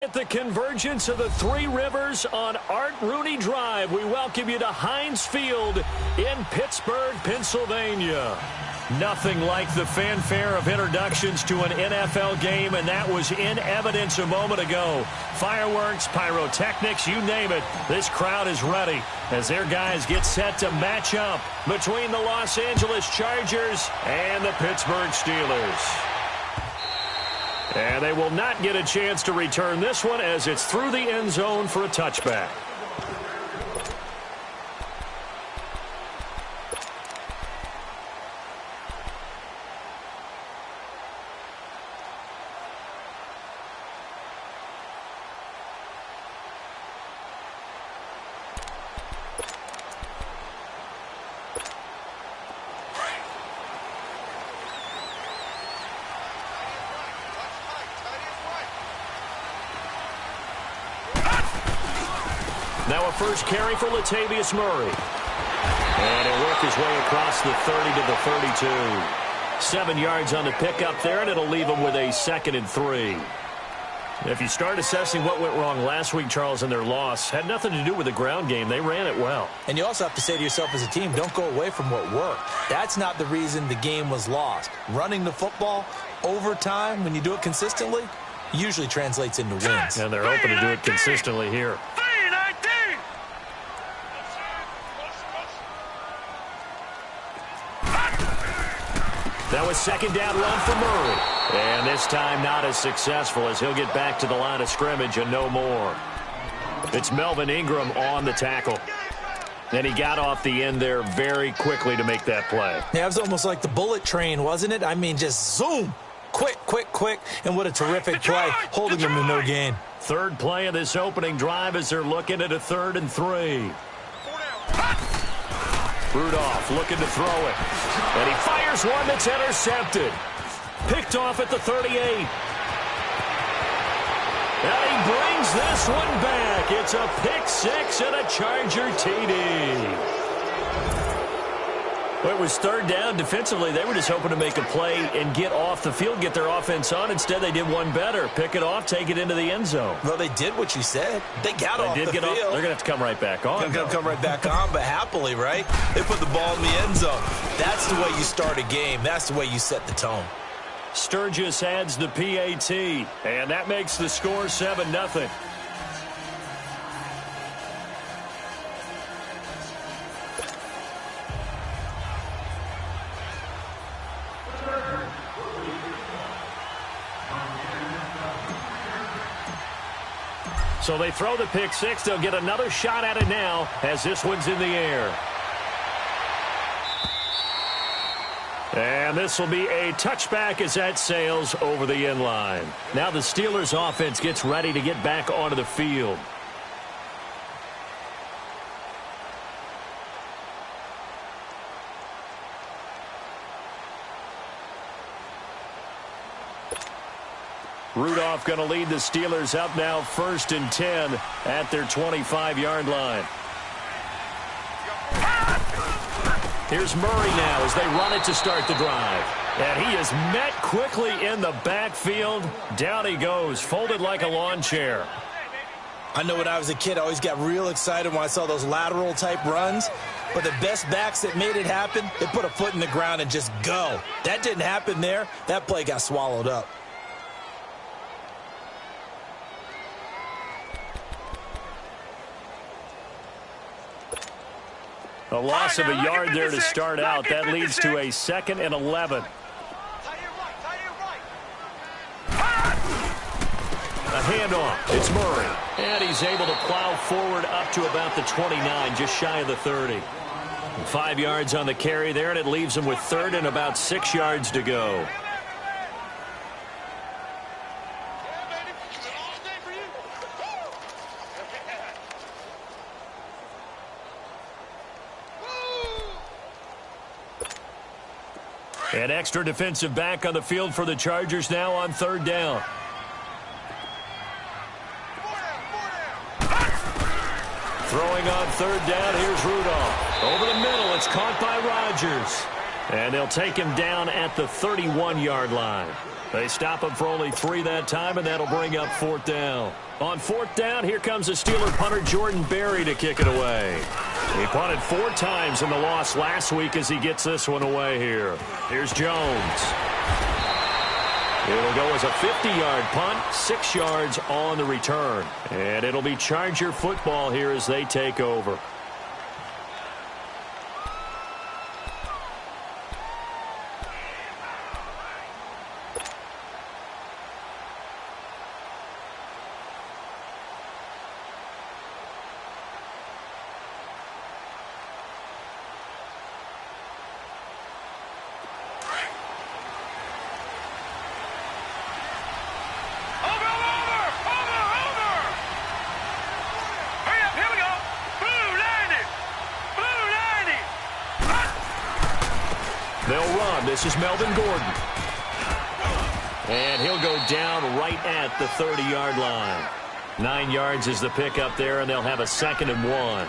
At the convergence of the Three Rivers on Art Rooney Drive, we welcome you to Heinz Field in Pittsburgh, Pennsylvania. Nothing like the fanfare of introductions to an NFL game, and that was in evidence a moment ago. Fireworks, pyrotechnics, you name it. This crowd is ready as their guys get set to match up between the Los Angeles Chargers and the Pittsburgh Steelers. And they will not get a chance to return this one as it's through the end zone for a touchback. Now a first carry for Latavius Murray. And he'll work his way across the 30 to the 32. 7 yards on the pickup there, and it'll leave him with a 2nd and 3. If you start assessing what went wrong last week, Charles, in their loss, had nothing to do with the ground game. They ran it well. And you also have to say to yourself as a team, don't go away from what worked. That's not the reason the game was lost. Running the football over time, when you do it consistently, usually translates into wins. And they're hoping to do it consistently here. That was second down run for Murray. And this time not as successful as he'll get back to the line of scrimmage and no more. It's Melvin Ingram on the tackle. And he got off the end there very quickly to make that play. Yeah, it was almost like the bullet train, wasn't it? I mean, just zoom. Quick, quick, quick. And what a terrific play, holding him to no gain. Third play of this opening drive as they're looking at a 3rd and 3. Rudolph looking to throw it. And he fires one that's intercepted. Picked off at the 38. And he brings this one back. It's a pick 6 and a Charger TD. Well, it was 3rd down. Defensively, they were just hoping to make a play and get off the field, get their offense on. Instead, they did one better. Pick it off, take it into the end zone. Well, they did what you said. They got off the field. They're going to have to come right back on. They're going to come right back on, but happily, right? They put the ball in the end zone. That's the way you start a game. That's the way you set the tone. Sturgis adds the PAT, and that makes the score 7-0. So they throw the pick 6. They'll get another shot at it now as this one's in the air. And this will be a touchback as that sails over the end line. Now the Steelers offense gets ready to get back onto the field. Rudolph going to lead the Steelers up now 1st and 10 at their 25-yard line. Here's Murray now as they run it to start the drive. And he is met quickly in the backfield. Down he goes, folded like a lawn chair. I know when I was a kid, I always got real excited when I saw those lateral-type runs. But the best backs that made it happen, they put a foot in the ground and just go. That didn't happen there. That play got swallowed up. A loss of a yard there to start out. That leads to a 2nd and 11. A handoff. It's Murray. And he's able to plow forward up to about the 29, just shy of the 30. 5 yards on the carry there, and it leaves him with 3rd and about 6 yards to go. An extra defensive back on the field for the Chargers now on 3rd down. Throwing on 3rd down, here's Rudolph. Over the middle, it's caught by Rodgers. And they'll take him down at the 31-yard line. They stop him for only 3 that time, and that'll bring up 4th down. On 4th down, here comes the Steeler punter Jordan Berry to kick it away. He punted 4 times in the loss last week as he gets this one away here. Here's Jones. It'll go as a 50-yard punt, 6 yards on the return. And it'll be Charger football here as they take over. They'll run. This is Melvin Gordon. And he'll go down right at the 30-yard line. 9 yards is the pickup there, and they'll have a 2nd and 1.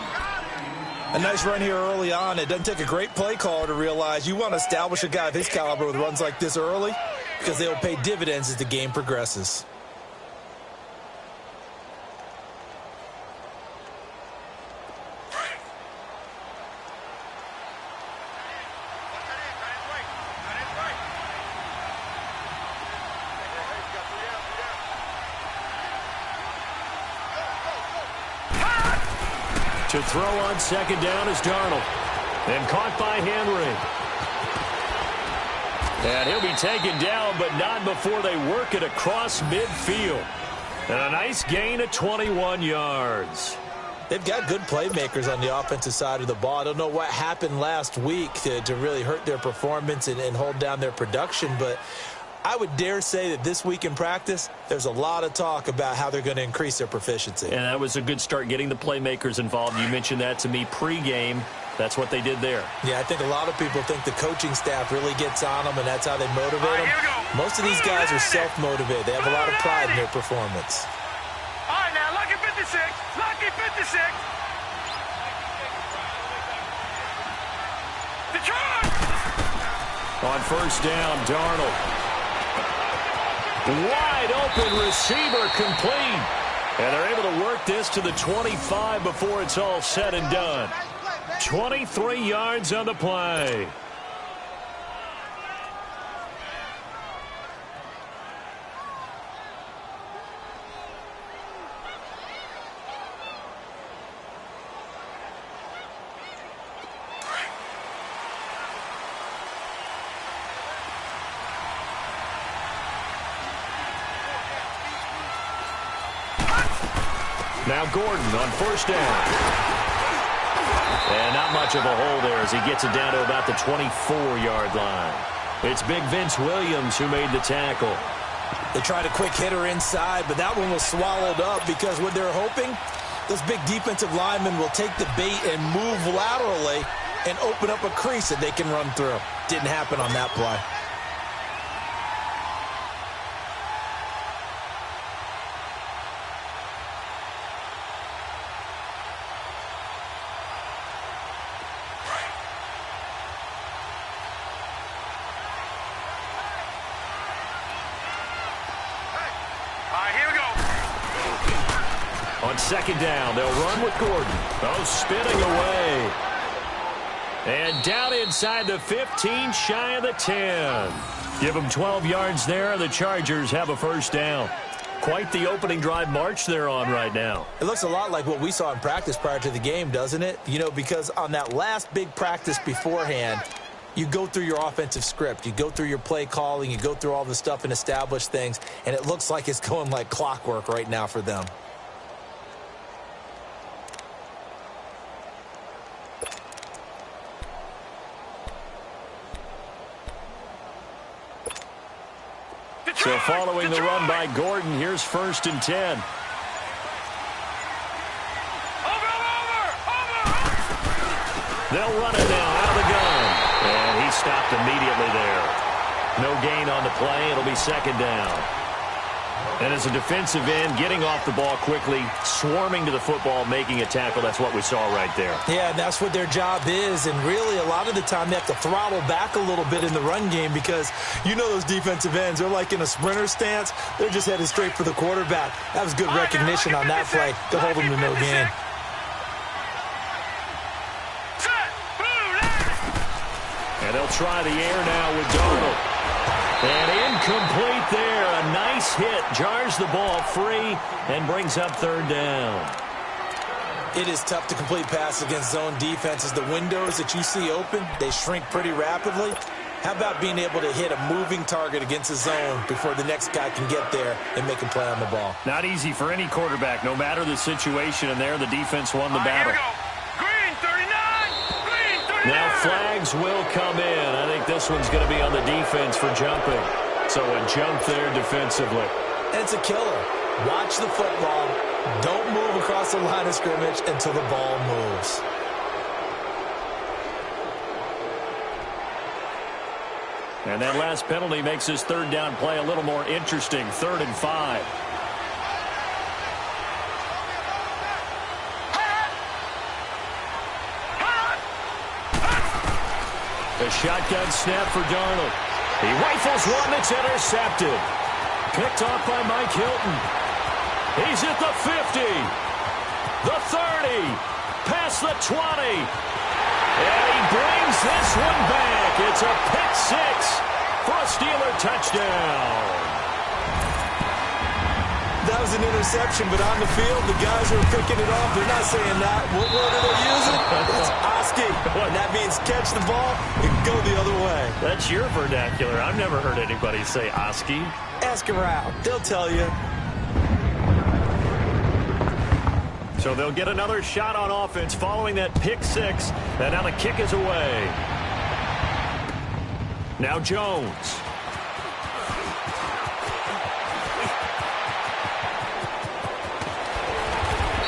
A nice run here early on. It doesn't take a great play caller to realize you want to establish a guy of his caliber with runs like this early because they will pay dividends as the game progresses. To throw on 2nd down is Darnold. And caught by Henry. And he'll be taken down, but not before they work it across midfield. And a nice gain of 21 yards. They've got good playmakers on the offensive side of the ball. I don't know what happened last week to really hurt their performance and hold down their production, but I would dare say that this week in practice, there's a lot of talk about how they're going to increase their proficiency. And that was a good start, getting the playmakers involved. You mentioned that to me pregame. That's what they did there. Yeah, I think a lot of people think the coaching staff really gets on them, and that's how they motivate them. Most of these guys are self-motivated. They have a lot of pride in their performance. All right, now, lucky 56. Lucky 56. Detroit! On 1st down, Darnold. Wide open receiver complete. And they're able to work this to the 25 before it's all said and done. 23 yards on the play. Now Gordon on 1st down. And not much of a hole there as he gets it down to about the 24-yard line. It's big Vince Williams who made the tackle. They tried a quick hitter inside, but that one was swallowed up because what they're hoping, those big defensive linemen will take the bait and move laterally and open up a crease that they can run through. Didn't happen on that play. On 2nd down, they'll run with Gordon. Oh, spinning away. And down inside the 15, shy of the 10. Give them 12 yards there. The Chargers have a 1st down. Quite the opening drive march they're on right now. It looks a lot like what we saw in practice prior to the game, doesn't it? You know, because on that last big practice beforehand, you go through your offensive script. You go through your play calling. You go through all the stuff and establish things. And it looks like it's going like clockwork right now for them. So following the run by Gordon, here's 1st and 10. They'll run it now out of the gun. And he stopped immediately there. No gain on the play. It'll be 2nd down. And as a defensive end, getting off the ball quickly, swarming to the football, making a tackle, that's what we saw right there. Yeah, and that's what their job is. And really, a lot of the time, they have to throttle back a little bit in the run game because you know those defensive ends, they're like in a sprinter stance. They're just headed straight for the quarterback. That was good recognition on that play to hold them to no gain. And they'll try the air now with Darnold. And incomplete there. A nice hit. Jars the ball free and brings up third down. It is tough to complete passes against zone defenses. The windows that you see open, they shrink pretty rapidly. How about being able to hit a moving target against a zone before the next guy can get there and make a play on the ball? Not easy for any quarterback, no matter the situation. And there, the defense won the battle. Green 39! Green 39! Now flags will come in. I think this one's going to be on the defense for jumping. So a jump there defensively. And it's a killer. Watch the football. Don't move across the line of scrimmage until the ball moves. And that last penalty makes his third down play a little more interesting. 3rd and 5. The shotgun snap for Darnold. He rifles one that's intercepted. Picked off by Mike Hilton. He's at the 50. The 30. Past the 20. And he brings this one back. It's a pick six for a Steeler touchdown. That was an interception, but on the field, the guys who are picking it off, they're not saying that. What word are they using? It's Oski. And that means catch the ball and go the other way. That's your vernacular. I've never heard anybody say Oski. Ask around. They'll tell you. So they'll get another shot on offense following that pick six. And now the kick is away. Now Jones.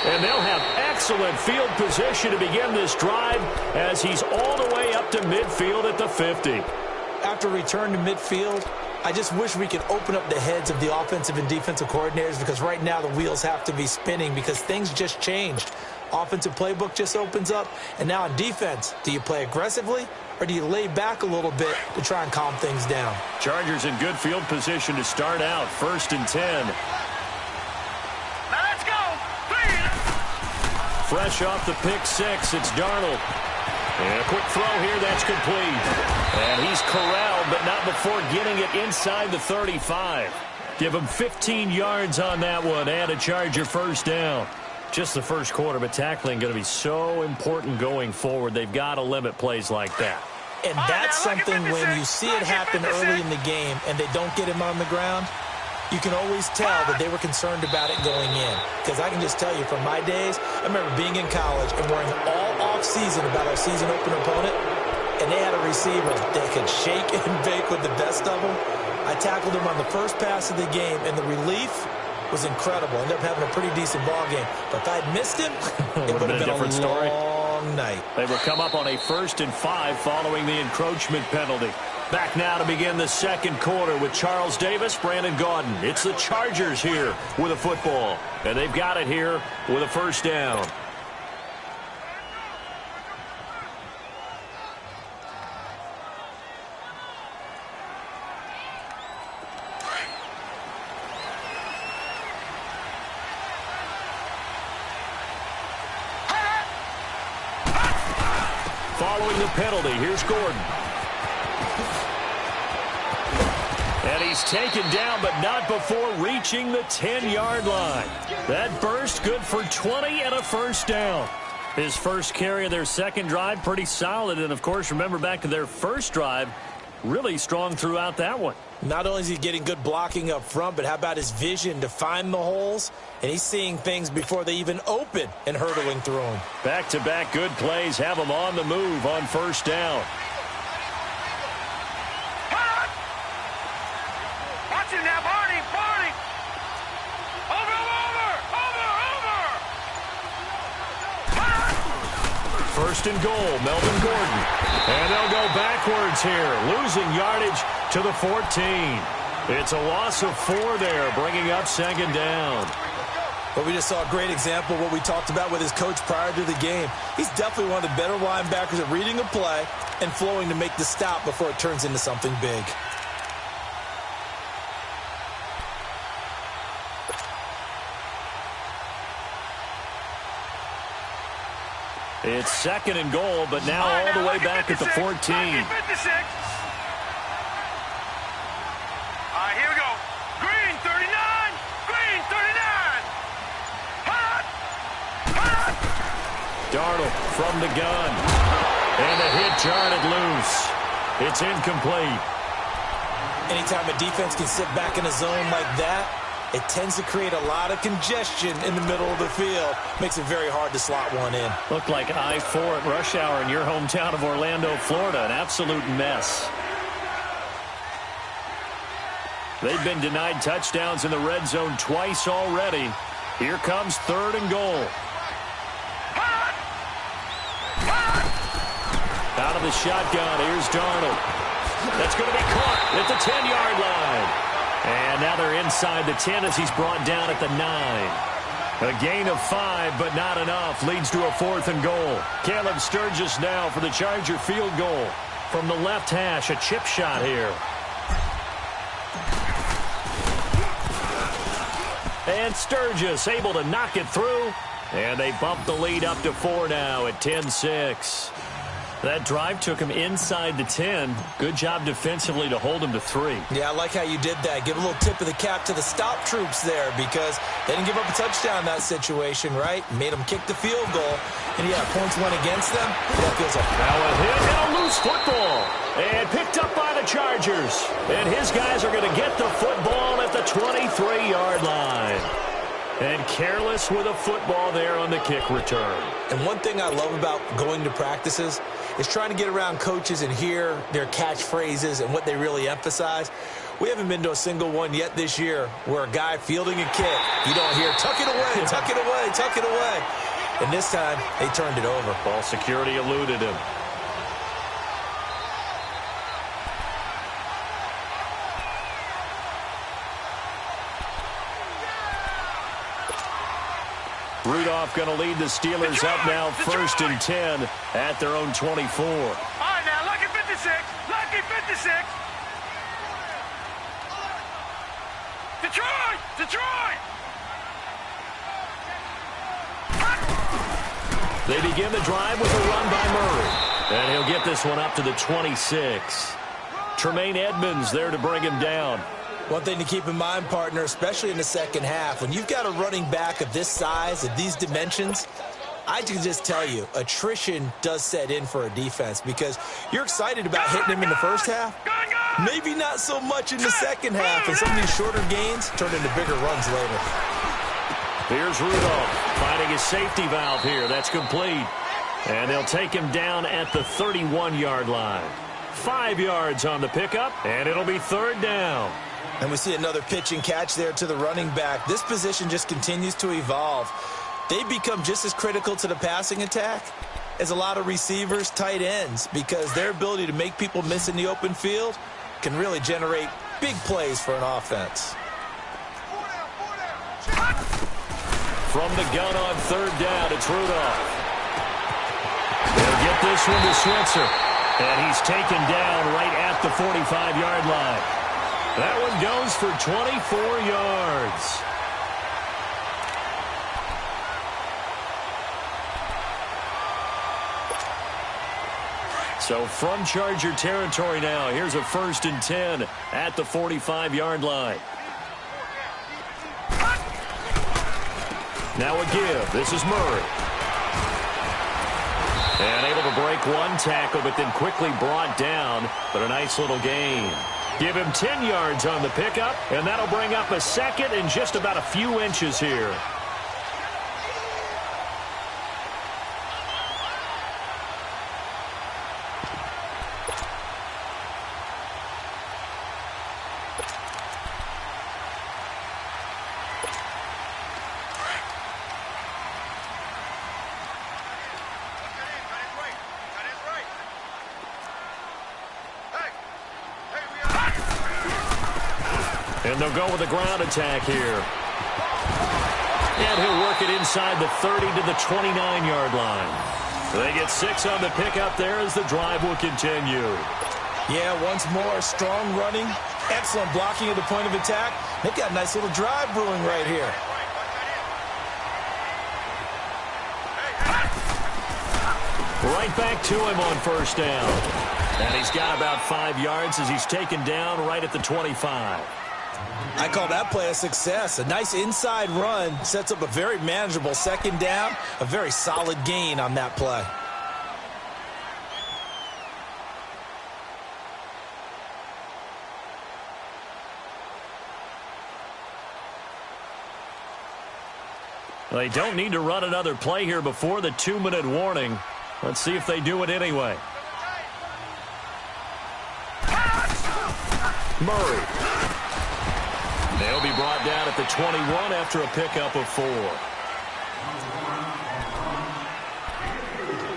And they'll have excellent field position to begin this drive as he's all the way up to midfield at the 50. After return to midfield, I just wish we could open up the heads of the offensive and defensive coordinators because right now the wheels have to be spinning because things just changed. Offensive playbook just opens up. And now on defense, do you play aggressively or do you lay back a little bit to try and calm things down? Chargers in good field position to start out. 1st and 10. Fresh off the pick six, it's Darnold. And a quick throw here, that's complete. And he's corralled, but not before getting it inside the 35. Give him 15 yards on that one and a Charger first down. Just the first quarter, but tackling going to be so important going forward. They've got to limit plays like that. And that's something when you see it happen early in the game and they don't get him on the ground, you can always tell that they were concerned about it going in. Because I can just tell you from my days, I remember being in college and worrying all off-season about our season opener opponent, and they had a receiver that could shake and bake with the best of them. I tackled him on the first pass of the game, and the relief was incredible. Ended up having a pretty decent ball game. But if I'd missed him, it would have been a different story. Long night. They will come up on a 1st and 5 following the encroachment penalty. Back now to begin the second quarter with Charles Davis, Brandon Gaudin. It's the Chargers here with a football. And they've got it here with a first down. Following the penalty, here's Gordon. And he's taken down, but not before reaching the 10-yard line. That burst good for 20 and a first down. His first carry of their second drive, pretty solid. And, of course, remember back to their first drive, really strong throughout that one. Not only is he getting good blocking up front, but how about his vision to find the holes? And he's seeing things before they even open and hurdling through them. Back-to-back good plays have him on the move on first down. Watch it now, Barney! Over! First and goal, Melvin Gordon. And they'll go backwards here, losing yardage to the 14. It's a loss of 4 there, bringing up second down. But we just saw a great example of what we talked about with his coach prior to the game. He's definitely one of the better linebackers at reading a play and flowing to make the stop before it turns into something big. It's second and goal, but now all the way back at the 14. All right, here we go. Green 39. Green 39. Hot. Hot. Darnold from the gun. And the hit jarred it loose. It's incomplete. Anytime a defense can sit back in a zone like that, it tends to create a lot of congestion in the middle of the field. Makes it very hard to slot one in. Looked like I-4 at rush hour in your hometown of Orlando, Florida. An absolute mess. They've been denied touchdowns in the red zone twice already. Here comes third and goal. Out of the shotgun, here's Darnold. That's going to be caught at the 10-yard line. And now they're inside the 10 as he's brought down at the 9. A gain of 5, but not enough. Leads to a 4th and goal. Caleb Sturgis now for the Charger field goal. From the left hash, a chip shot here. And Sturgis able to knock it through. And they bump the lead up to 4 now at 10-6. That drive took him inside the 10. Good job defensively to hold him to 3. Yeah, I like how you did that. Give a little tip of the cap to the stop troops there because they didn't give up a touchdown in that situation, right? Made them kick the field goal. And, yeah, points went against them. That feels like now a hit and a loose football. And picked up by the Chargers. And his guys are going to get the football at the 23-yard line. And careless with a football there on the kick return. And one thing I love about going to practices is trying to get around coaches and hear their catchphrases and what they really emphasize. We haven't been to a single one yet this year where a guy fielding a kick, you don't hear, tuck it away, tuck it away, tuck it away. And this time, they turned it over. Ball security eluded him. Rudolph going to lead the Steelers up now first and 10 at their own 24. All right, now, lucky 56. Lucky 56. Detroit! Detroit! They begin the drive with a run by Murray. And he'll get this one up to the 26. Tremaine Edmonds there to bring him down. One thing to keep in mind, partner, especially in the second half, when you've got a running back of this size, of these dimensions, I can just tell you, attrition does set in for a defense because you're excited about hitting him in the first half. Maybe not so much in the second half, and some of these shorter gains turn into bigger runs later. Here's Rudolph finding his safety valve here. That's complete. And they'll take him down at the 31-yard line. 5 yards on the pickup, and it'll be third down. And we see another pitch and catch there to the running back. This position just continues to evolve. They become just as critical to the passing attack as a lot of receivers, tight ends, because their ability to make people miss in the open field can really generate big plays for an offense. From the gun on third down, it's Rudolph. They'll get this one to Switzer. And he's taken down right at the 45-yard line. That one goes for 24 yards. So from Charger territory now, here's a first and 10 at the 45-yard line. Now a give. This is Murray. And able to break one tackle, but then quickly brought down. But a nice little gain. Give him 10 yards on the pickup, and that'll bring up a second and just about a few inches here. And they'll go with a ground attack here. And he'll work it inside the 30 to the 29-yard line. They get 6 on the pickup there as the drive will continue. Yeah, once more, strong running, excellent blocking at the point of attack. They've got a nice little drive brewing right here. Right back to him on first down. And he's got about 5 yards as he's taken down right at the 25. I call that play a success. A nice inside run sets up a very manageable second down, a very solid gain on that play. They don't need to run another play here before the 2-minute warning. Let's see if they do it anyway. Murray. They'll be brought down at the 21 after a pickup of 4.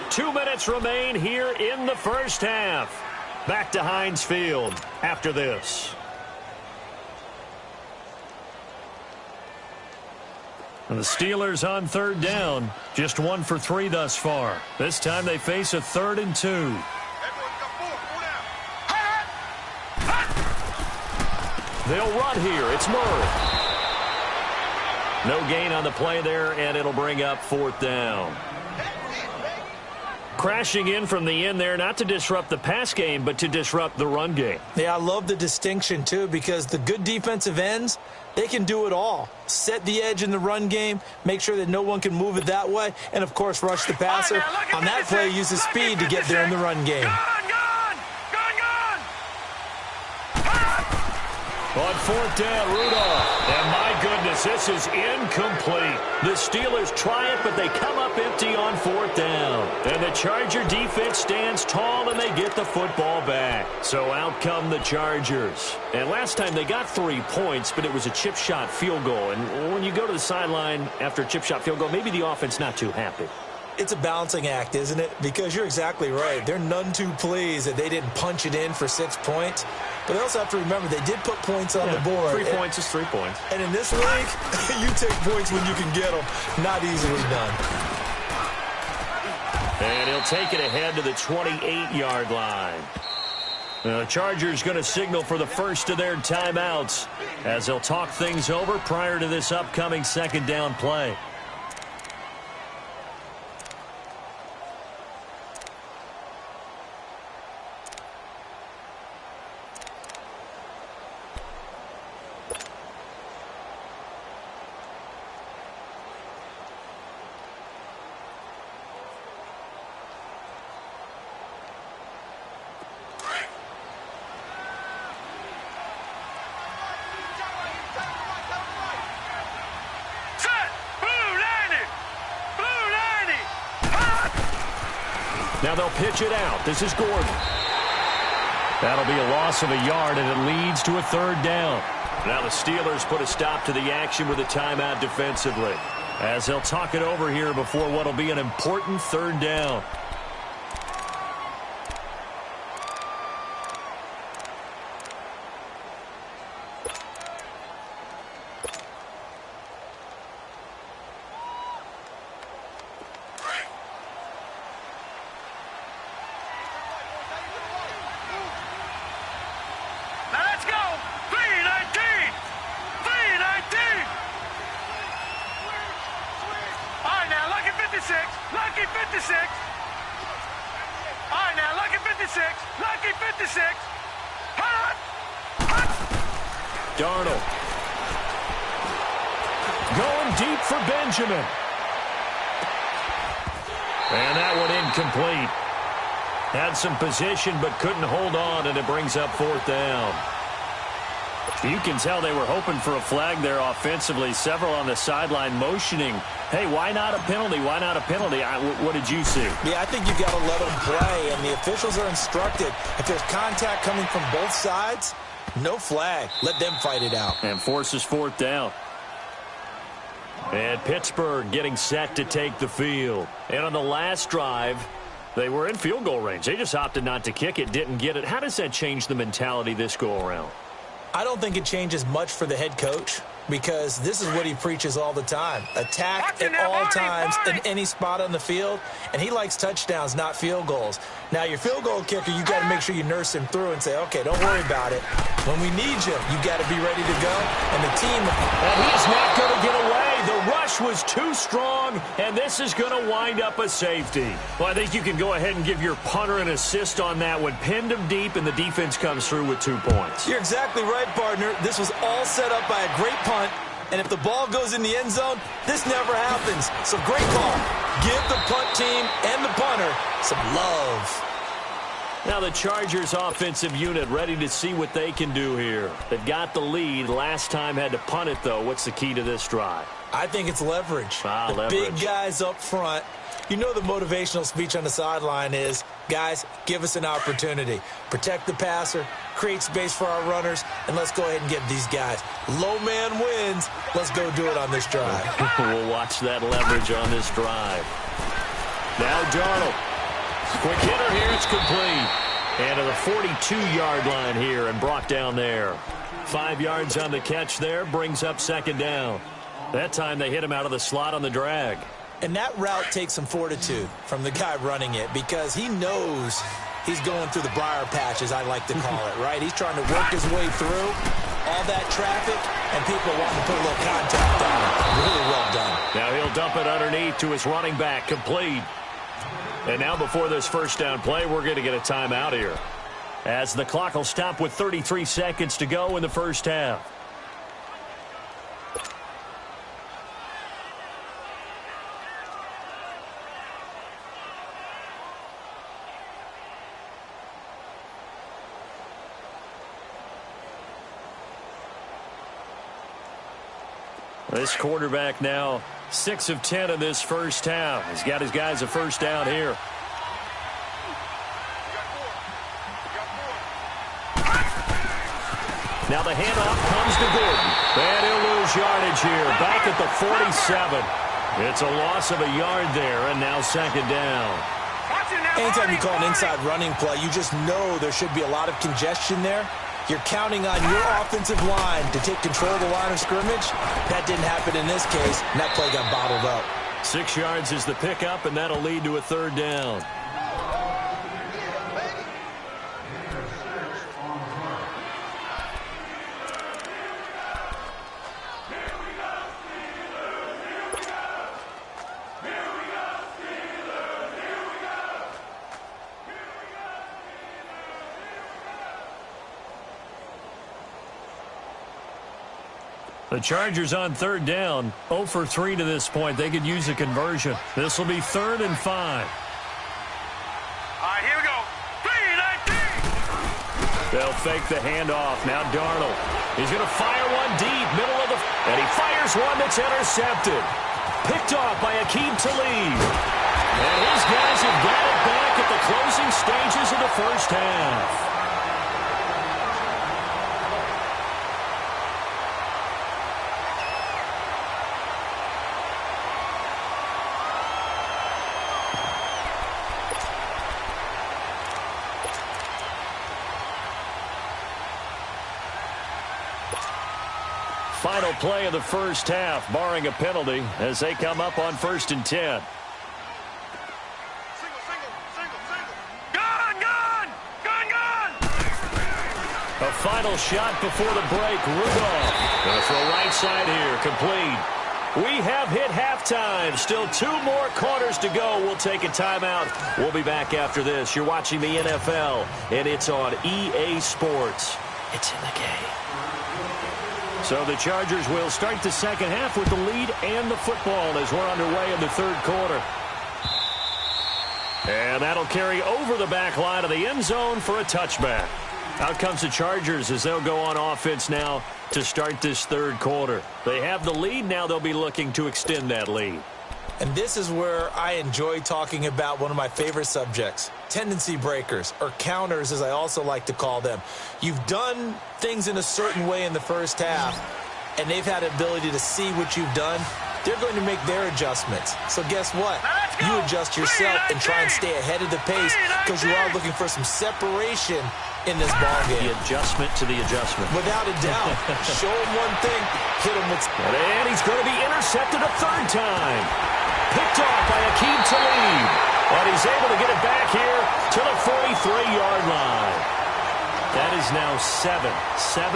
2 minutes remain here in the first half. Back to Heinz Field after this. And the Steelers on third down, just 1 for 3 thus far. This time they face a 3rd and 2. They'll run here. It's Murray. No gain on the play there, and it'll bring up 4th down. Crashing in from the end there, not to disrupt the pass game, but to disrupt the run game. Yeah, I love the distinction, too, because the good defensive ends, they can do it all. Set the edge in the run game, make sure that no one can move it that way, and, of course, rush the passer. On that play, use his speed to get there in the run game. On 4th down, Rudolph. And my goodness, this is incomplete. The Steelers try it, but they come up empty on 4th down. And the Charger defense stands tall, and they get the football back. So out come the Chargers. And last time they got 3 points, but it was a chip shot field goal. And when you go to the sideline after a chip shot field goal, maybe the offense not too happy. It's a balancing act, isn't it? Because you're exactly right. They're none too pleased that they didn't punch it in for 6 points. But they also have to remember they did put points on the board. 3 points is 3 points. And in this league, you take points when you can get them. Not easily done. And he'll take it ahead to the 28-yard line. The Chargers going to signal for the first of their timeouts as they'll talk things over prior to this upcoming 2nd down play. Now they'll pitch it out. This is Gordon. That'll be a loss of a yard, and it leads to a 3rd down. Now the Steelers put a stop to the action with a timeout defensively, as they'll talk it over here before what will be an important 3rd down. Lucky 56. All right, now, lucky 56. Lucky 56. Hot! Hot! Darnold. Going deep for Benjamin. And that one incomplete. Had some position but couldn't hold on, and it brings up 4th down. You can tell they were hoping for a flag there offensively. Several on the sideline motioning, hey, why not a penalty? Why not a penalty? What did you see? Yeah, I think you've got to let them play, and the officials are instructed. If there's contact coming from both sides, no flag. Let them fight it out. And forces 4th down. And Pittsburgh getting set to take the field. And on the last drive, they were in field goal range. They just opted not to kick it, didn't get it. How does that change the mentality this go-around? I don't think it changes much for the head coach because this is what he preaches all the time. Attack at all times in any spot on the field, and he likes touchdowns, not field goals. Now, your field goal kicker, you got to make sure you nurse him through and say, okay, don't worry about it. When we need you, you got to be ready to go. And the team... And he's not going to get away. The rush was too strong, and this is going to wind up a safety. Well, I think you can go ahead and give your punter an assist on that one. Pinned him deep, and the defense comes through with 2 points. You're exactly right, partner. This was all set up by a great punt, and if the ball goes in the end zone, this never happens. So great call. Give the punt team and the punter some love. Now the Chargers offensive unit ready to see what they can do here. They've got the lead. Last time had to punt it, though. What's the key to this drive? I think it's leverage. Leverage. Big guys up front. You know the motivational speech on the sideline is, guys, give us an opportunity. Protect the passer, create space for our runners, and let's go ahead and get these guys. Low man wins. Let's go do it on this drive. We'll watch that leverage on this drive. Now Darnold. Quick hitter here. It's complete. And to the 42-yard line here and brought down there. 5 yards on the catch there. Brings up second down. That time they hit him out of the slot on the drag. And that route takes some fortitude from the guy running it because he knows he's going through the briar patch, as I like to call it, right? He's trying to work his way through all that traffic, and people wanting to put a little contact on him. Really well done. Now he'll dump it underneath to his running back, complete. And now before this first down play, we're going to get a timeout here, as the clock will stop with 33 seconds to go in the first half. This quarterback now 6 of 10 in this first half. He's got his guys a first down here. Now the handoff comes to Gordon. And he'll lose yardage here. Back at the 47. It's a loss of a yard there, and now second down. Anytime you call an inside running play, you just know there should be a lot of congestion there. You're counting on your offensive line to take control of the line of scrimmage. That didn't happen in this case, and that play got bottled up. 6 yards is the pickup, and that'll lead to a third down. The Chargers on third down, 0 for 3 to this point. They could use a conversion. This will be 3rd and 5. All right, here we go. 3-19. They'll fake the handoff. Now Darnold. He's going to fire one deep, middle of the... And he fires one that's intercepted. Picked off by Aqib Talib. And his guys have got it back at the closing stages of the first half. Final play of the first half, barring a penalty, as they come up on 1st and 10. A final shot before the break. Rudolph going to throw right side here, complete. We have hit halftime. Still 2 more quarters to go. We'll take a timeout. We'll be back after this. You're watching the NFL, and it's on EA Sports. It's in the game. So the Chargers will start the second half with the lead and the football as we're underway in the third quarter. And that'll carry over the back line of the end zone for a touchback. Out comes the Chargers as they'll go on offense now to start this third quarter. They have the lead. Now they'll be looking to extend that lead. And this is where I enjoy talking about one of my favorite subjects, tendency breakers, or counters as I also like to call them. You've done things in a certain way in the first half, and they've had the ability to see what you've done they're going to make their adjustments. So guess what? You adjust yourself and try and stay ahead of the pace because you are looking for some separation in this ball game. The adjustment to the adjustment. Without a doubt. Show him one thing, hit him with... And he's going to be intercepted a third time. Picked off by Akeem Talib. And he's able to get it back here to the 43-yard line. That is now seven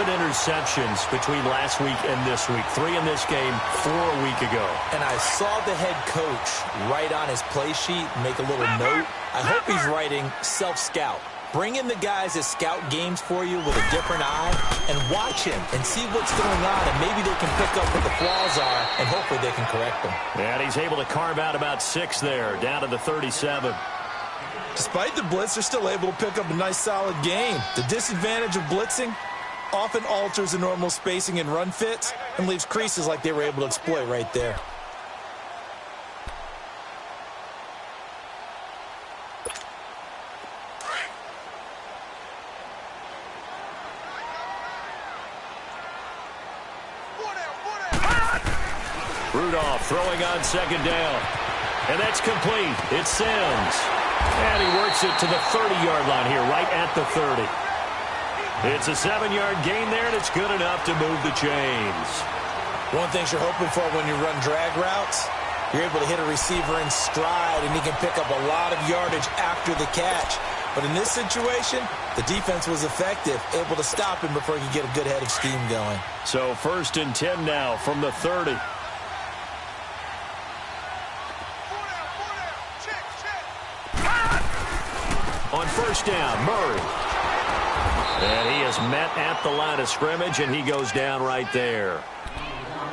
interceptions between last week and this week. 3 in this game, 4 a week ago. And I saw the head coach write on his play sheet, make a little note. I hope he's writing self-scout. Bring in the guys that scout games for you with a different eye and watch him and see what's going on, and maybe they can pick up what the flaws are, and hopefully they can correct them. And he's able to carve out about 6 there, down to the 37. Despite the blitz, they're still able to pick up a nice, solid game. The disadvantage of blitzing often alters the normal spacing and run fits and leaves creases like they were able to exploit right there. Rudolph throwing on second down. And that's complete. It's Sims. And he works it to the 30-yard line here, right at the 30. It's a 7-yard gain there, and it's good enough to move the chains. One thing you're hoping for when you run drag routes, you're able to hit a receiver in stride, and he can pick up a lot of yardage after the catch. But in this situation, the defense was effective, able to stop him before he could get a good head of steam going. So 1st and 10 now from the 30. On 1st down, Murray. And he is met at the line of scrimmage, and he goes down right there.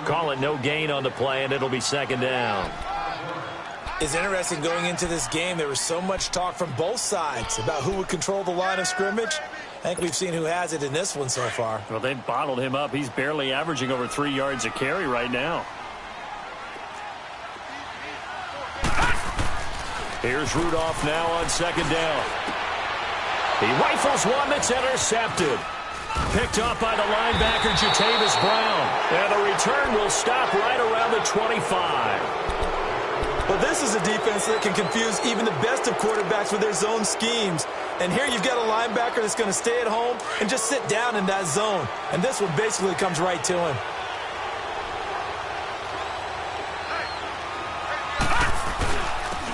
Call it no gain on the play, and it'll be 2nd down. It's interesting going into this game. There was so much talk from both sides about who would control the line of scrimmage. I think we've seen who has it in this one so far. Well, they've bottled him up. He's barely averaging over 3 yards a carry right now. Here's Rudolph now on 2nd down. He rifles one that's intercepted. Picked up by the linebacker, Jatavis Brown. And the return will stop right around the 25. Well, this is a defense that can confuse even the best of quarterbacks with their zone schemes. And here you've got a linebacker that's going to stay at home and just sit down in that zone. And this one basically comes right to him.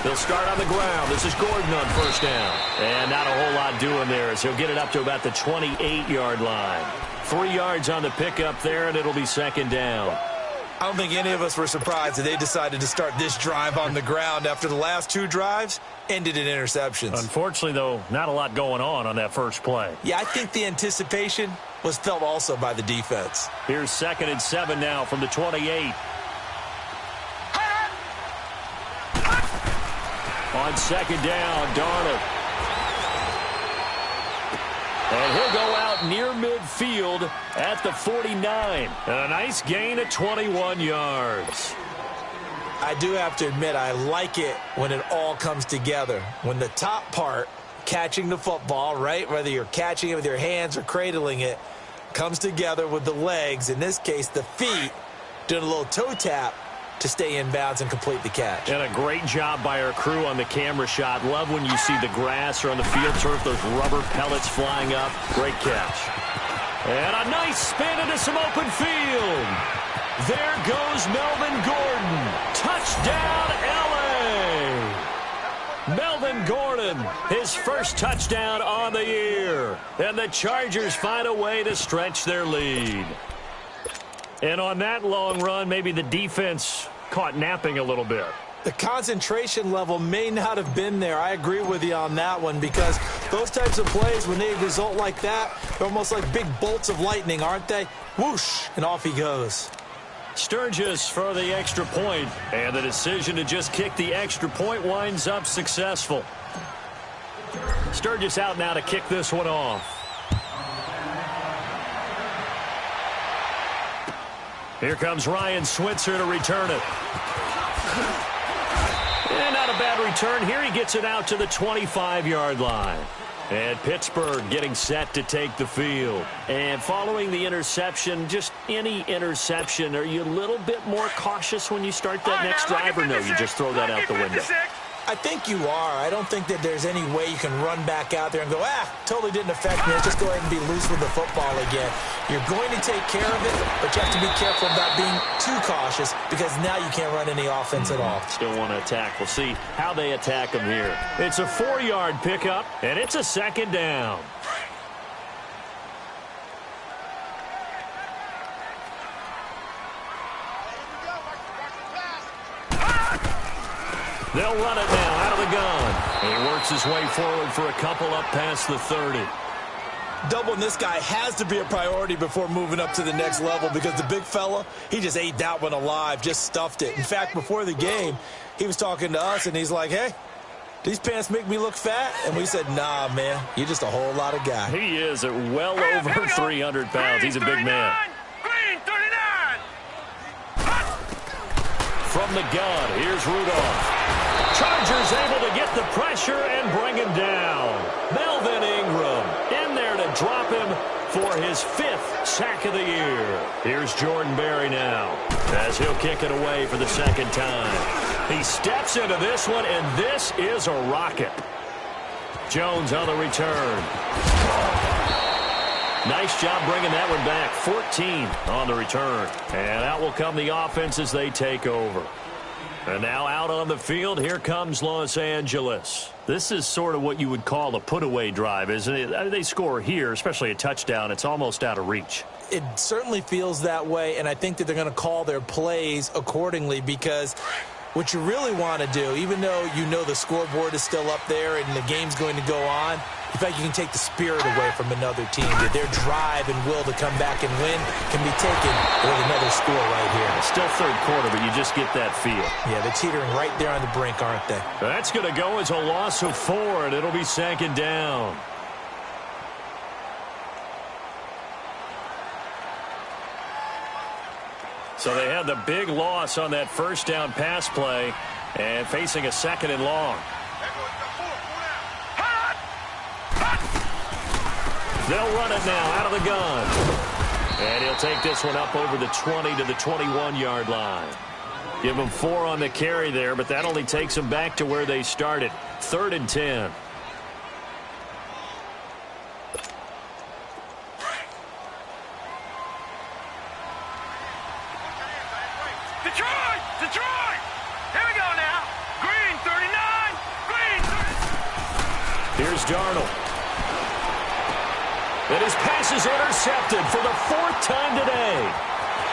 They'll start on the ground. This is Gordon on 1st down. And not a whole lot doing there as he'll get it up to about the 28-yard line. 3 yards on the pickup there, and it'll be 2nd down. I don't think any of us were surprised that they decided to start this drive on the ground after the last 2 drives ended in interceptions. Unfortunately, though, not a lot going on that first play. Yeah, I think the anticipation was felt also by the defense. Here's 2nd and 7 now from the 28. On 2nd down, Darnold. And he'll go out near midfield at the 49. And a nice gain of 21 yards. I do have to admit, I like it when it all comes together. When the top part, catching the football, right, whether you're catching it with your hands or cradling it, comes together with the legs, in this case the feet, doing a little toe tap to stay in bounds and complete the catch. And a great job by our crew on the camera shot. Love when you see the grass or on the field turf, those rubber pellets flying up. Great catch. And a nice spin into some open field. There goes Melvin Gordon. Touchdown, L.A. Melvin Gordon, his first touchdown on the year. And the Chargers find a way to stretch their lead. And on that long run, maybe the defense caught napping a little bit. The concentration level may not have been there. I agree with you on that one, because those types of plays, when they result like that, they're almost like big bolts of lightning, aren't they? Whoosh, and off he goes. Sturgis for the extra point, and the decision to just kick the extra point winds up successful. Sturgis out now to kick this one off. Here comes Ryan Switzer to return it. And not a bad return here. He gets it out to the 25-yard line. And Pittsburgh getting set to take the field. And following the interception, just any interception, are you a little bit more cautious when you start that next drive, or no, you just throw that out the window? I think you are. I don't think that there's any way you can run back out there and go, totally didn't affect me. Let's just go ahead and be loose with the football again. You're going to take care of it, but you have to be careful about being too cautious because now you can't run any offense at all. Still want to attack. We'll see how they attack them here. It's a 4-yard pickup, and it's a second down. They'll run it now out of the gun. And he works his way forward for a couple up past the 30. Doubling this guy has to be a priority before moving up to the next level because the big fella, he just ate that one alive, just stuffed it. In fact, before the game, he was talking to us, and he's like, hey, these pants make me look fat? And we said, nah, man, you're just a whole lot of guy. He is at well over 300 pounds. He's a big man. Green 39. From the gun, here's Rudolph. Chargers able to get the pressure and bring him down. Melvin Ingram in there to drop him for his 5th sack of the year. Here's Jordan Berry now as he'll kick it away for the second time. He steps into this one, and this is a rocket. Jones on the return. Nice job bringing that one back. 14 on the return. And out will come the offense as they take over. And now out on the field, here comes Los Angeles. This is sort of what you would call a put-away drive, isn't it? They score here, especially a touchdown. It's almost out of reach. It certainly feels that way, and I think that they're going to call their plays accordingly because what you really want to do, even though you know the scoreboard is still up there and the game's going to go on, in fact, you can take the spirit away from another team. That their drive and will to come back and win can be taken with another score right here. Still third quarter, but you just get that feel. Yeah, they're teetering right there on the brink, aren't they? That's going to go as a loss of 4, and it'll be second down. So they had the big loss on that first down pass play and facing a second and long. They'll run it now out of the gun. And he'll take this one up over the 20 to the 21-yard line. Give them 4 on the carry there, but that only takes them back to where they started. 3rd and 10. Detroit! Here we go now. Green 39. Green 39. Here's Darnold. And his pass is intercepted for the 4th time today.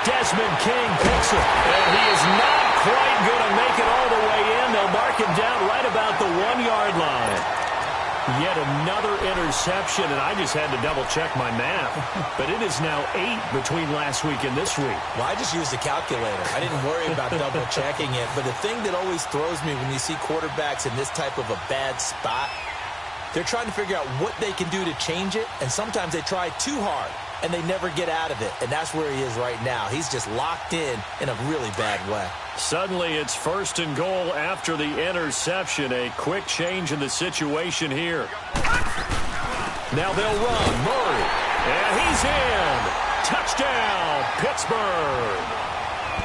Desmond King picks it. And he is not quite going to make it all the way in. They'll mark him down right about the 1-yard line. Yet another interception, and I just had to double-check my math. But it is now 8 between last week and this week. Well, I just used a calculator. I didn't worry about double-checking it. But the thing that always throws me when you see quarterbacks in this type of a bad spot, they're trying to figure out what they can do to change it, and sometimes they try too hard, and they never get out of it. And that's where he is right now. He's just locked in a really bad way. Suddenly it's 1st and goal after the interception. A quick change in the situation here. Now they'll run. Murray. And he's in. Touchdown, Pittsburgh.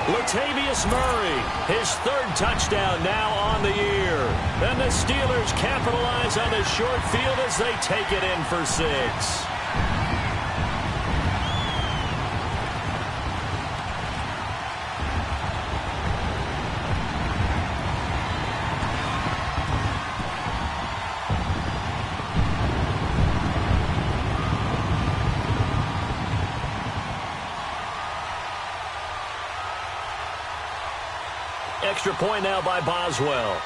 Latavius Murray, his 3rd touchdown now on the year. And the Steelers capitalize on the short field as they take it in for 6. Extra point now by Boswell.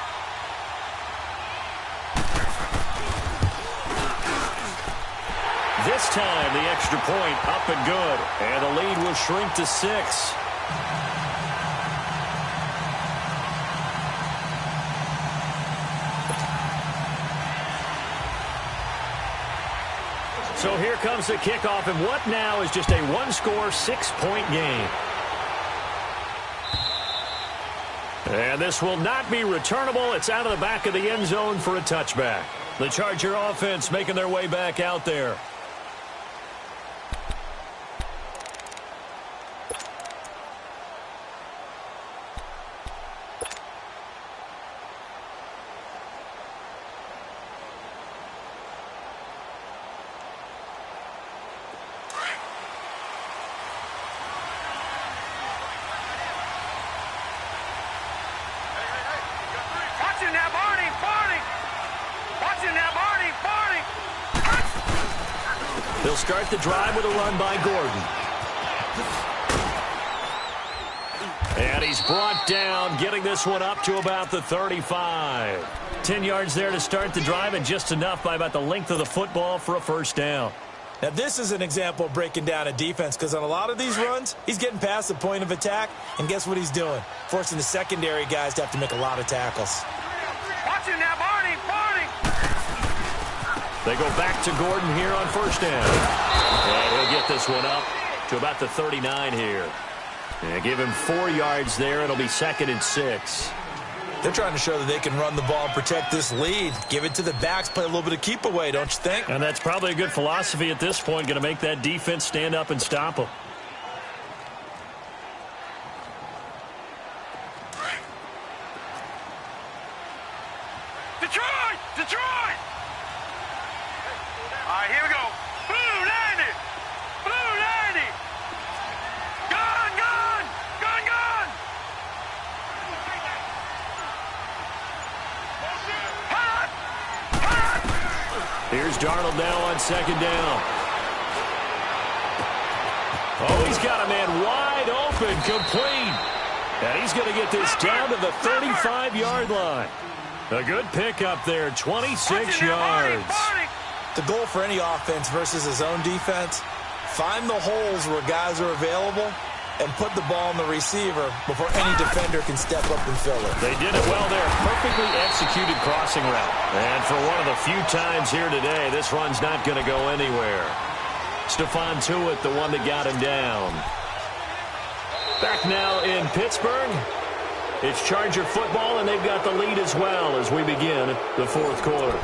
This time the extra point up and good. And the lead will shrink to 6. So here comes the kickoff, and what now is just a 1-score, 6-point game. And this will not be returnable. It's out of the back of the end zone for a touchback. The Charger offense making their way back out there. They'll start the drive with a run by Gordon. And he's brought down, getting this one up to about the 35. 10 yards there to start the drive, and just enough by about the length of the football for a first down. Now, this is an example of breaking down a defense, because on a lot of these runs, he's getting past the point of attack, and guess what he's doing? Forcing the secondary guys to have to make a lot of tackles. Watch it now, Barney! Barney! They go back to Gordon here on first down. And he'll get this one up to about the 39 here. And give him 4 yards there. It'll be 2nd and 6. They're trying to show that they can run the ball and protect this lead. Give it to the backs, play a little bit of keep away, don't you think? And that's probably a good philosophy at this point, going to make that defense stand up and stop them. Detroit! Detroit! All right, here we go. Blue 90! Blue 90! Gun, gun! Gun, gun! Hot! Hot! Here's Darnold now on 2nd down. Oh, he's got a man wide open, complete. And he's going to get this down to the 35-yard line. A good pickup there, 26 yards. The goal for any offense versus his own defense, find the holes where guys are available and put the ball on the receiver before any defender can step up and fill it. They did it well there. Perfectly executed crossing route. And for one of the few times here today, this run's not going to go anywhere. Stephon Tuitt, the one that got him down. Back now in Pittsburgh. It's Charger football, and they've got the lead as well as we begin the 4th quarter.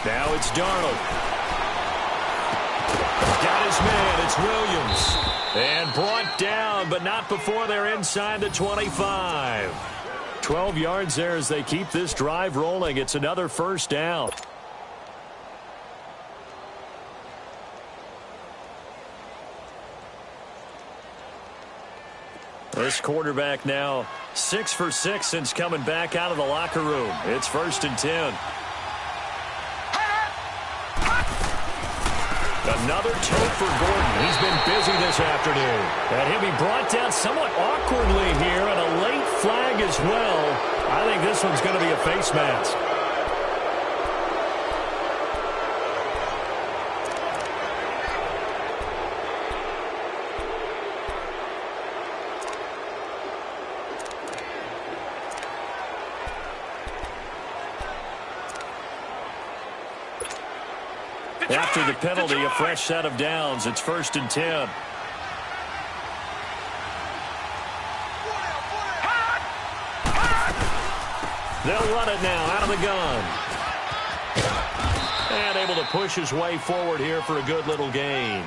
Now it's Darnold. Got his man. It's Williams. And brought down, but not before they're inside the 25. 12 yards there as they keep this drive rolling. It's another first down. This quarterback now 6 for 6 since coming back out of the locker room. It's 1st and 10. Another toe for Gordon. He's been busy this afternoon. And he'll be brought down somewhat awkwardly here, and a late flag as well. I think this one's going to be a face mask. After the penalty, a fresh set of downs. It's 1st and 10. They'll run it now out of the gun. And able to push his way forward here for a good little gain.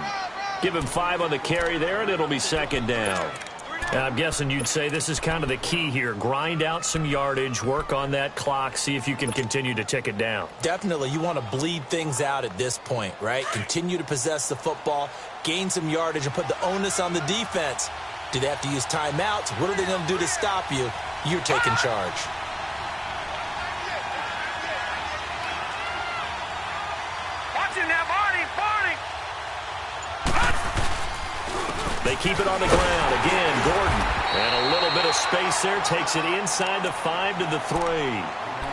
Give him 5 on the carry there, and it'll be 2nd down. I'm guessing you'd say this is kind of the key here. Grind out some yardage, work on that clock, see if you can continue to tick it down. Definitely. You want to bleed things out at this point, right? Continue to possess the football, gain some yardage, and put the onus on the defense. Do they have to use timeouts? What are they going to do to stop you? You're taking charge. They keep it on the ground. Again, Gordon. And a little bit of space there. Takes it inside the 5 to the 3.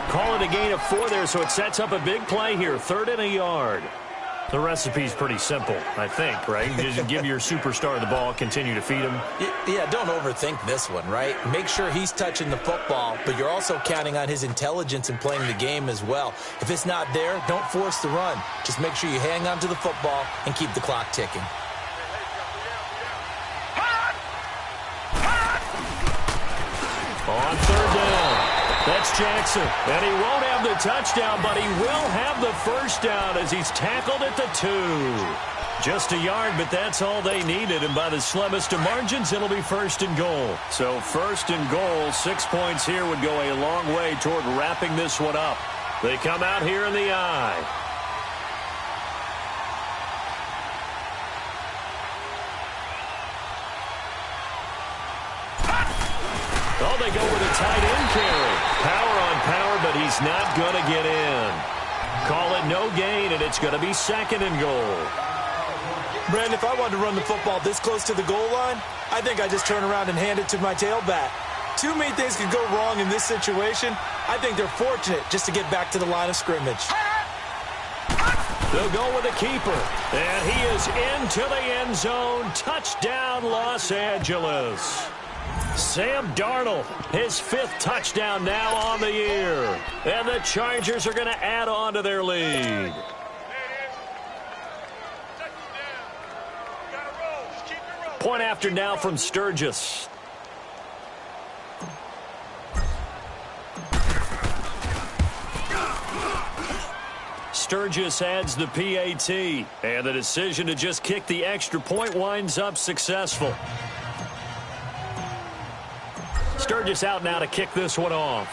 Call it a gain of 4 there, so it sets up a big play here. 3rd and a yard. The recipe's pretty simple, I think, right? You just give your superstar the ball, continue to feed him. Yeah, don't overthink this one, right? Make sure he's touching the football, but you're also counting on his intelligence in playing the game as well. If it's not there, don't force the run. Just make sure you hang on to the football and keep the clock ticking. On 3rd down. That's Jackson. And he won't have the touchdown, but he will have the first down as he's tackled at the 2. Just a yard, but that's all they needed. And by the slimmest of margins, it'll be 1st and goal. So 1st and goal, 6 points here would go a long way toward wrapping this one up. They come out here in the I. Oh, they go with a tight end carry. Power on power, but he's not going to get in. Call it no gain, and it's going to be 2nd and goal. Brandon, if I wanted to run the football this close to the goal line, I think I just turn around and hand it to my tailback. Too many things could go wrong in this situation. I think they're fortunate just to get back to the line of scrimmage. They'll go with a keeper, and he is into the end zone. Touchdown, Los Angeles. Sam Darnold, his 5th touchdown now on the year. And the Chargers are going to add on to their lead. Point after now from Sturgis. Sturgis adds the PAT, and the decision to just kick the extra point winds up successful. Sturgis out now to kick this one off.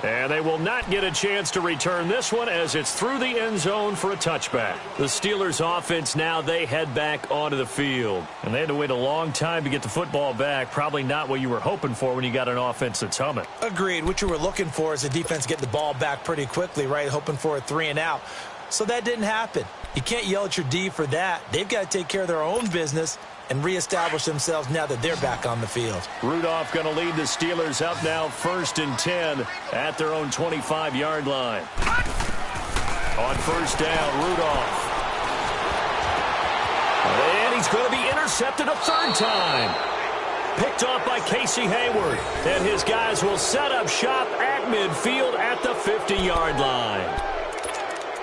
And they will not get a chance to return this one as it's through the end zone for a touchback. The Steelers offense now, they head back onto the field. And they had to wait a long time to get the football back. Probably not what you were hoping for when you got an offense that's humming. Agreed. What you were looking for is the defense getting the ball back pretty quickly, right? Hoping for a 3 and out. So that didn't happen. You can't yell at your D for that. They've got to take care of their own business and reestablish themselves now that they're back on the field. Rudolph going to lead the Steelers up now 1st and 10 at their own 25-yard line. On 1st down, Rudolph. And he's going to be intercepted a 3rd time. Picked off by Casey Hayward. And his guys will set up shop at midfield at the 50-yard line.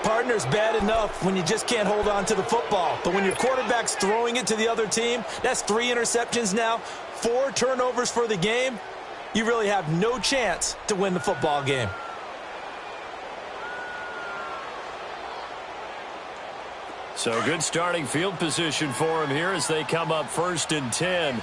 Partner's bad enough when you just can't hold on to the football. But when your quarterback's throwing it to the other team, that's 3 interceptions now, 4 turnovers for the game. You really have no chance to win the football game. So good starting field position for him here as they come up 1st and 10.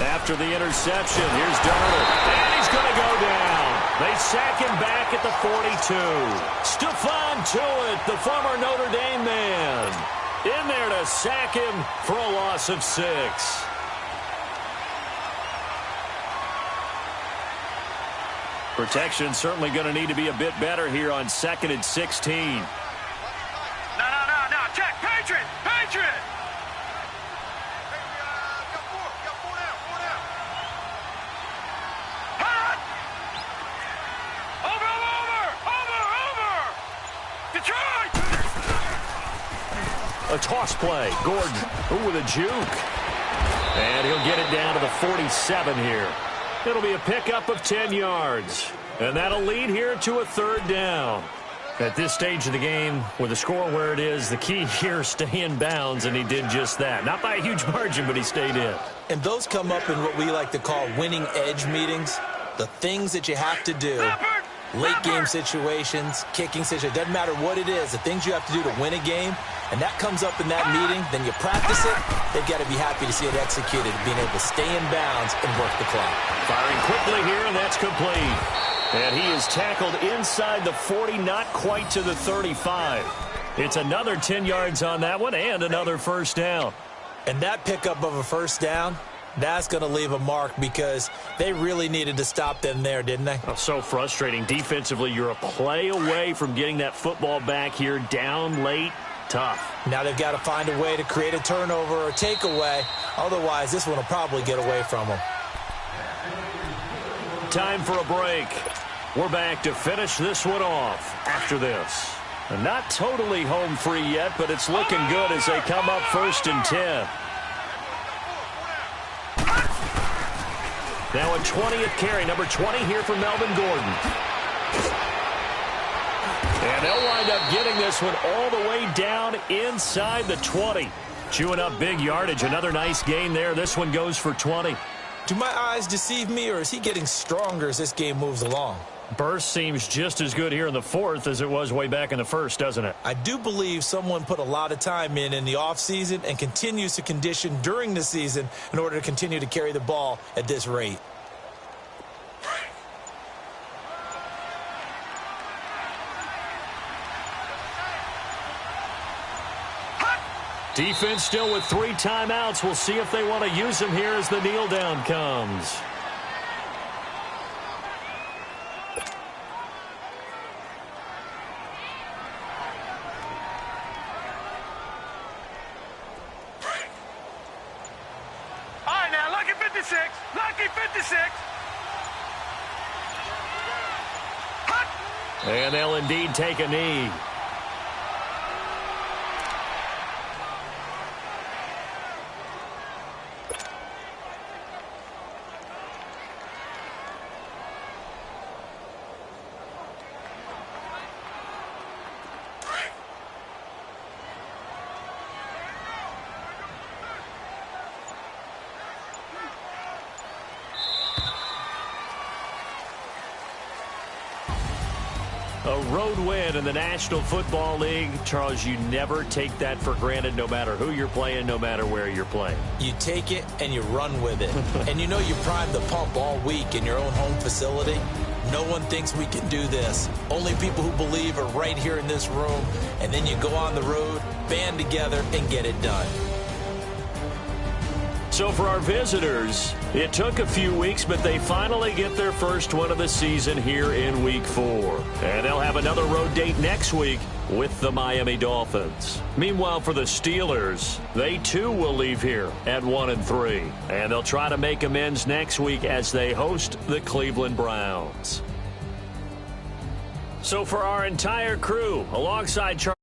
After the interception, here's Darnold. And he's going to go down. They sack him back at the 42. Stephon Tuitt, the former Notre Dame man, in there to sack him for a loss of 6. Protection certainly going to need to be a bit better here on 2nd and 16. No, check. Patriot! A toss play. Gordon, with a juke. And he'll get it down to the 47 here. It'll be a pickup of 10 yards. And that'll lead here to a 3rd down. At this stage of the game, with the score where it is, the key here, stay in bounds, and he did just that. Not by a huge margin, but he stayed in. And those come up in what we like to call winning edge meetings. The things that you have to do. Late game situations, kicking situations, doesn't matter what it is, the things you have to do to win a game, and that comes up in that meeting, then you practice it, they've got to be happy to see it executed, being able to stay in bounds and work the clock. Firing quickly here, and that's complete. And he is tackled inside the 40, not quite to the 35. It's another 10 yards on that one and another 1st down. And that pickup of a 1st down, That's going to leave a mark because they really needed to stop them there, didn't they? Oh, so frustrating. Defensively, you're a play away from getting that football back here, down late. Tough. Now they've got to find a way to create a turnover or takeaway. Otherwise, this one will probably get away from them. Time for a break. We're back to finish this one off after this. Not totally home free yet, but it's looking good as they come up 1st and 10. Now a 20th carry, number 20 here for Melvin Gordon. And they'll wind up getting this one all the way down inside the 20. Chewing up big yardage. Another nice gain there. This one goes for 20. Do my eyes deceive me, or is he getting stronger as this game moves along? Burst seems just as good here in the 4th as it was way back in the 1st, doesn't it? I do believe someone put a lot of time in the offseason and continues to condition during the season in order to continue to carry the ball at this rate. Defense still with 3 timeouts. We'll see if they want to use them here as the kneel down comes. All right, now, lucky 56. Lucky 56. And they'll indeed take a knee. A road win in the National Football League. Charles, you never take that for granted, no matter who you're playing, no matter where you're playing. You take it and you run with it. And you know you primed the pump all week in your own home facility. No one thinks we can do this. Only people who believe are right here in this room. And then you go on the road, band together, and get it done. So for our visitors, it took a few weeks, but they finally get their first one of the season here in Week 4. And they'll have another road date next week with the Miami Dolphins. Meanwhile, for the Steelers, they too will leave here at 1-3. And they'll try to make amends next week as they host the Cleveland Browns. So for our entire crew, alongside Charles